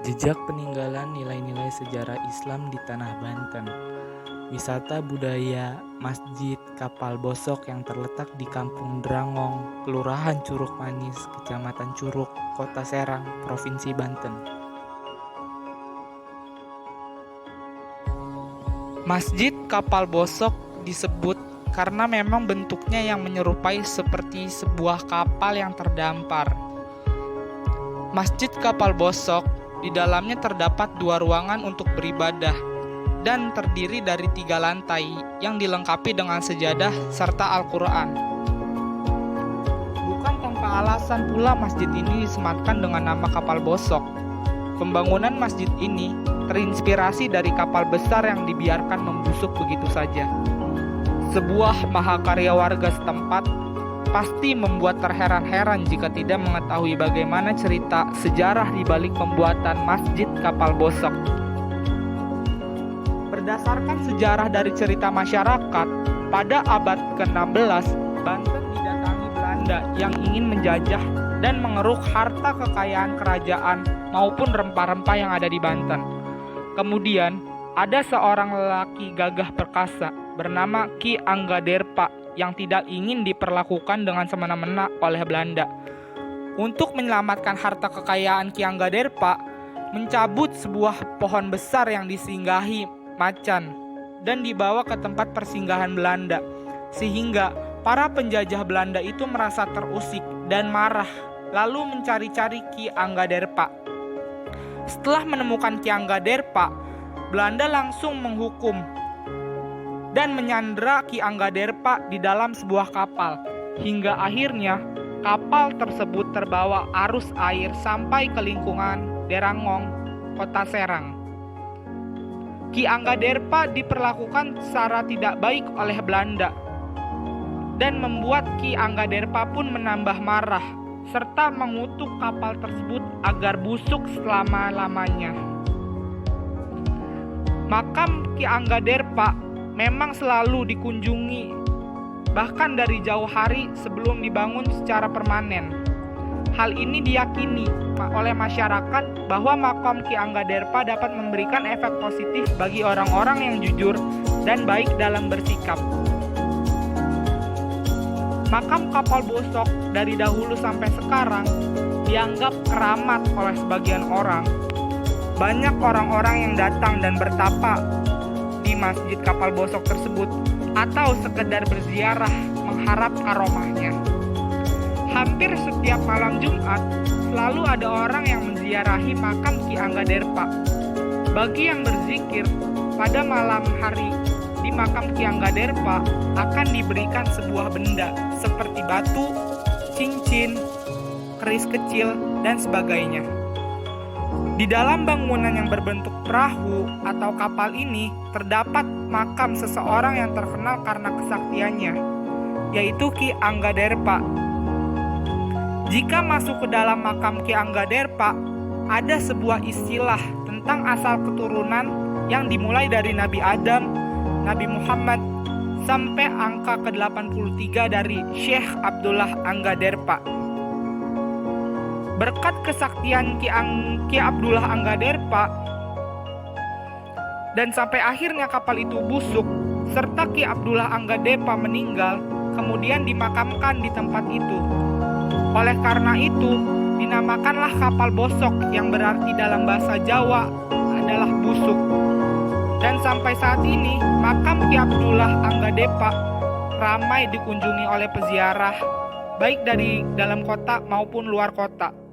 Jejak peninggalan nilai-nilai sejarah Islam di Tanah Banten. Wisata budaya Masjid Kapal Bosok yang terletak di Kampung Drangong, Kelurahan Curug Manis, Kecamatan Curug, Kota Serang, Provinsi Banten. Masjid Kapal Bosok disebut karena memang bentuknya yang menyerupai seperti sebuah kapal yang terdampar. Masjid Kapal Bosok di dalamnya terdapat 2 ruangan untuk beribadah dan terdiri dari 3 lantai yang dilengkapi dengan sejadah serta Al-Quran. Bukan tanpa alasan pula masjid ini disematkan dengan nama Kapal Bosok. Pembangunan masjid ini terinspirasi dari kapal besar yang dibiarkan membusuk begitu saja. Sebuah mahakarya warga setempat pasti membuat terheran-heran jika tidak mengetahui bagaimana cerita sejarah di balik pembuatan Masjid Kapal Bosok. Berdasarkan sejarah dari cerita masyarakat, pada abad ke-16, Banten didatangi Belanda yang ingin menjajah dan mengeruk harta kekayaan kerajaan maupun rempah-rempah yang ada di Banten. Kemudian, ada seorang lelaki gagah perkasa bernama Ki Anggaderpa yang tidak ingin diperlakukan dengan semena-mena oleh Belanda. Untuk menyelamatkan harta kekayaan Ki Anggaderpa, mencabut sebuah pohon besar yang disinggahi macan dan dibawa ke tempat persinggahan Belanda, sehingga para penjajah Belanda itu merasa terusik dan marah, lalu mencari-cari Ki Anggaderpa. Setelah menemukan Ki Anggaderpa, Belanda langsung menghukum dan menyandera Ki Anggaderpa di dalam sebuah kapal, hingga akhirnya kapal tersebut terbawa arus air sampai ke lingkungan Derangong, Kota Serang. Ki Anggaderpa diperlakukan secara tidak baik oleh Belanda dan membuat Ki Anggaderpa pun menambah marah serta mengutuk kapal tersebut agar busuk selama-lamanya. Makam Ki Anggaderpa memang selalu dikunjungi, bahkan dari jauh hari sebelum dibangun secara permanen. Hal ini diyakini oleh masyarakat bahwa makam Ki Anggaderpa dapat memberikan efek positif bagi orang-orang yang jujur dan baik dalam bersikap. Makam Kapal Bosok dari dahulu sampai sekarang dianggap keramat oleh sebagian orang. Banyak orang-orang yang datang dan bertapa di Masjid Kapal Bosok tersebut atau sekedar berziarah mengharap aromahnya. Hampir setiap malam Jumat selalu ada orang yang menziarahi makam Ki Anggaderpa. Bagi yang berzikir pada malam hari di makam Ki Anggaderpa akan diberikan sebuah benda seperti batu, cincin, keris kecil, dan sebagainya. Di dalam bangunan yang berbentuk perahu atau kapal ini terdapat makam seseorang yang terkenal karena kesaktiannya, yaitu Ki Anggaderpa. Jika masuk ke dalam makam Ki Anggaderpa, ada sebuah istilah tentang asal keturunan yang dimulai dari Nabi Adam, Nabi Muhammad, sampai angka ke-83 dari Syekh Abdullah Anggaderpa. Berkat kesaktian Ki Abdullah Anggaderpa dan sampai akhirnya kapal itu busuk, serta Ki Abdullah Anggaderpa meninggal, kemudian dimakamkan di tempat itu. Oleh karena itu, dinamakanlah Kapal Bosok yang berarti dalam bahasa Jawa adalah busuk. Dan sampai saat ini, makam Ki Abdullah Anggaderpa ramai dikunjungi oleh peziarah, baik dari dalam kota maupun luar kota.